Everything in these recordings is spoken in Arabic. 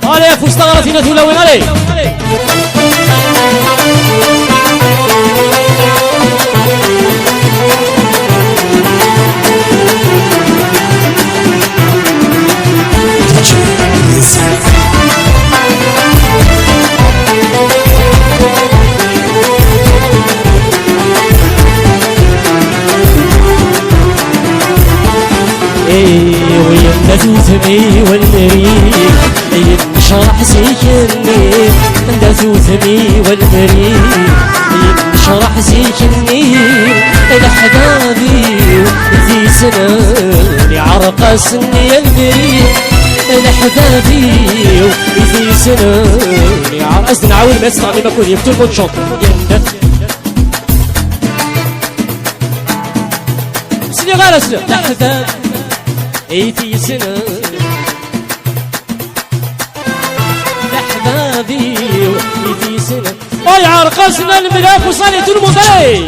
علي فوز تغرتنا تولوين علي ويا ثوثمي والمريد ينشرح سيكني انت ثوثمي والمريد ينشرح سيكني الحبابي ذي سنة عرق سني المريد الحبابي ذي سنة عرق سني عاول ما يسمع لي بكون يفتر بوتشوط سني غير سنة الحبابي ايتي سنة لحبابي ايتي سنة اي عرقسنا الملاك وصالة المضي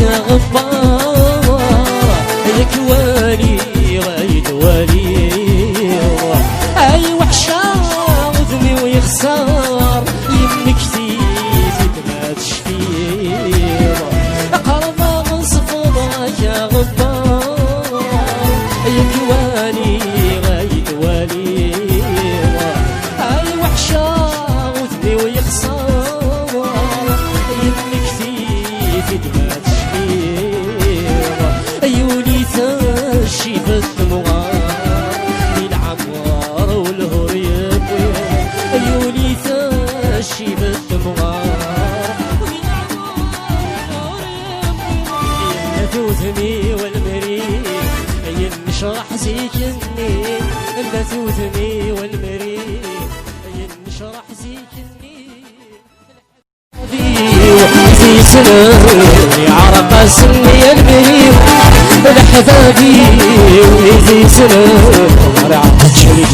يا غبار لك والي غايد والي اي وحشة وذمي ويخسر يمك تيفيد ما تشفير قرب غصفر يا غبار لك والي غايد والي اي وحشة وذمي ويخسر يمك تيفيد ما عيوني تشيف الدموع العمار والهريب عيوني تشيف الدموع ثوثني والمريد ينشرح زيكني انت ثوثني والمريد ينشرح زيكني في سنة عرق سني المريض الحبابي وفي سنة رعب الشريك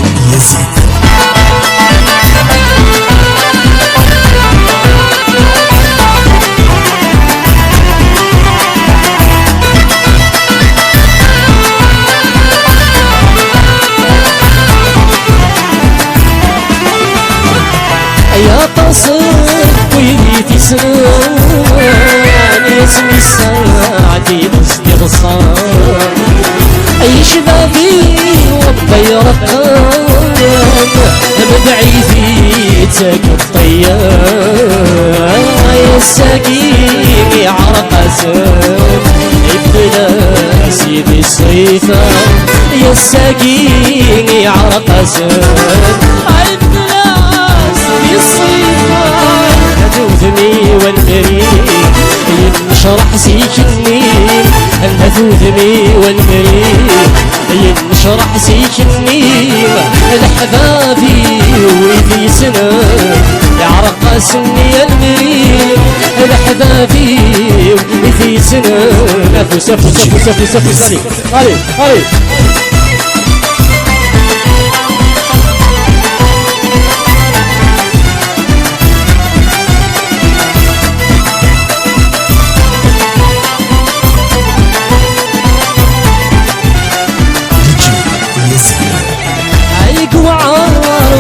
يا تصل ويلي سنان اسمي الساعتي بصدي غصان اي شبابي ربي رقان مدعي في تاك الطيان يا الساقيني عرق سان ابتلا سيدي الصيفان يا الساقيني عرق سان ثوثني والمريد ينشرح سيكني انت ثوثني والمريد ينشرح سيكني الحبابي وفي سنة يعرق سني المريد الحبابي وفي سنة نفس نفس نفس نفس نفس علي علي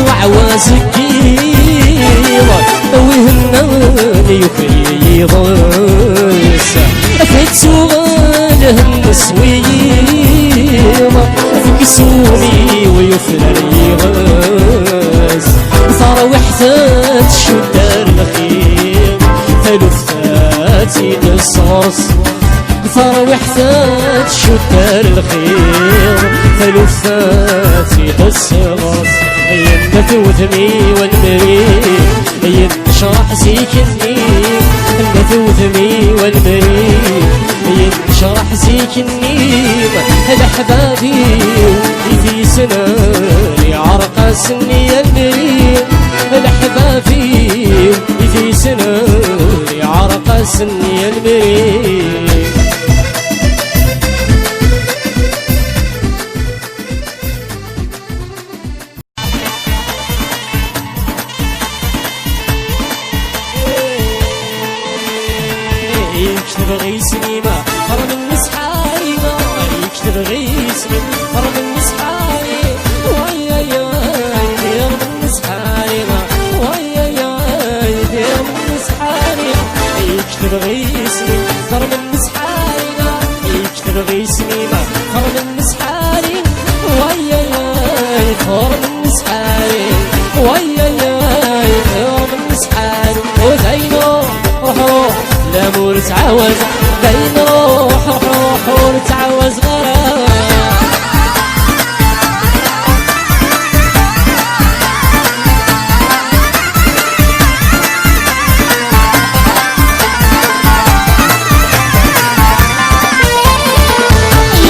وعوازكي ويهناني وفي ضيس فيت سوالهم سويما في قسومي ويفنى اليغاس صار وحدات شدار الخيم ثلثاتي الصرص صار وحدات شدار الخير ثلثاتي الصرص ينبت وثمي والمريد ينشرح سيكني ينبت وثمي والمريد ينشرح سيكني الحبابي في سنة عرق سني المريد الحبابي في سنة عرق سني المريد اسمي رب المسحاري ويا يا رب المسحاري ويا يا رب المسحاري يكتب غي اسمي رب المسحاري يكتب غي اسمي رب المسحاري ويا رب المسحاري ويا رب المسحاري ودينو روح لا مور تعاوز دينو روح ونتعاوز غرام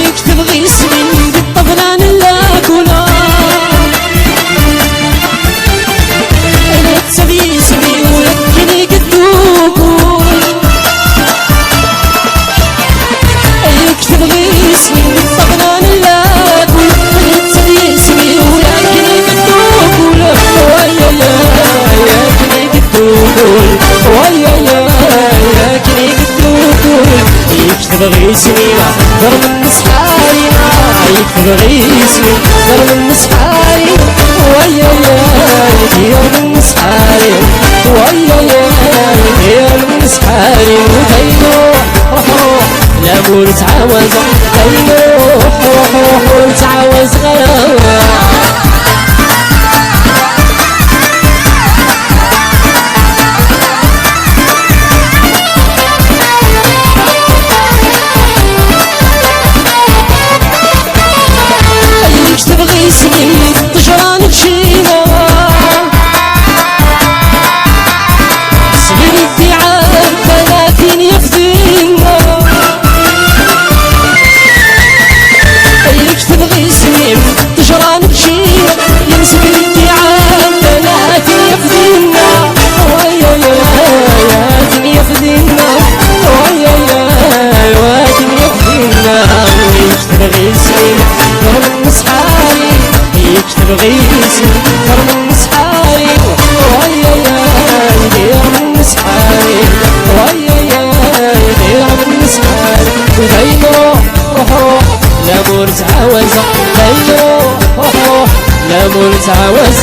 يكتب غي اسمي بالطفلان اللاكولا انا تسوي اسمي ولكني قدوكو يكتب غي اسمي بالطفلان اللاكولا انا تسوي اسمي ولكني قدوكو ويا لكني قدوكو ويا لكني قدوكو يكتب غي اسمي ضرب المسحاري يكتب غي اسمي ضرب المسحاري ويا ضرب المسحاري ويا ضرب المسحاري ودينو روح لا مور تعاوز دينو روح ونتعاوز غير يكتب غي اسمي طجران بشينا صغير الدعاء 30 يفدينا يكتب غي اسمي طجران بشينا يا صغير الدعاء 30 يفدينا ويا يفدينا ويا يفدينا يكتب غي اسمي ضرب المسحاري يكتب غي اسمي ضرب المسحاري ويا ضرب المسحاري ويا ضرب المسحاري ودينو روح لا مور تعاوز دينو روح لا مور تعاوز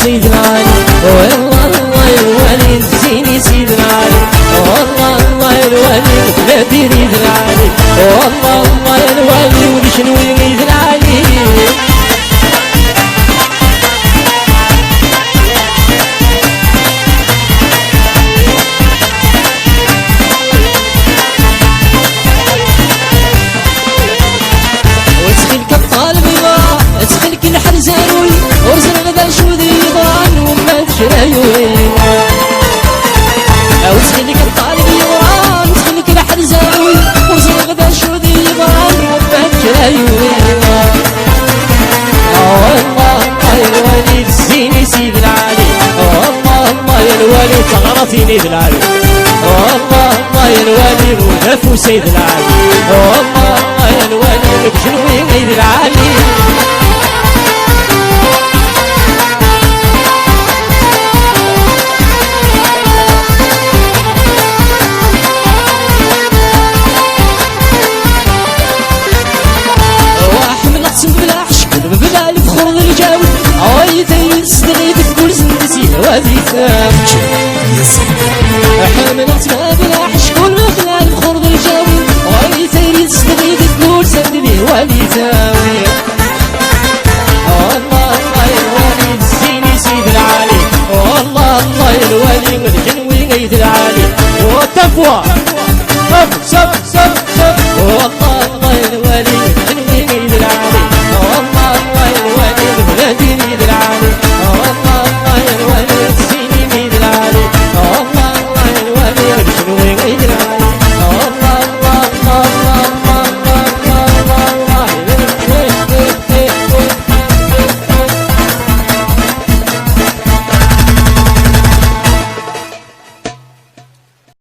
سيدنا علي والله الله الولي زيني سيدنا علي والله الله الولي لا ديري ذن علي والله الله الولي ولشنو يريد علي وتخيلك الطالب يضاع تخيلك الحرزانوي ورزق غدا شودي شرايوي او تخليك الطالب يوران تخليك الحرزاوي وزرق ذا شودي يبان وبان شرايوي والله الله الولي تزيني سيد العالي والله الله الولي تغرطيني بالعالي والله الله الولي ونفو سيد العالي والله الله الولي بجنوي غير العالي ببالي بخور الجاوي عايتي استغيث كل سندسي وادي تامشي حملت ما بلا حشكون ببالي بخور الجاوي عايتي استغيث كل سندسي وادي تامي والله الله الولي الزيني سيد العالي والله الله الولي الجنوي غيد العالي وتفوى سب والله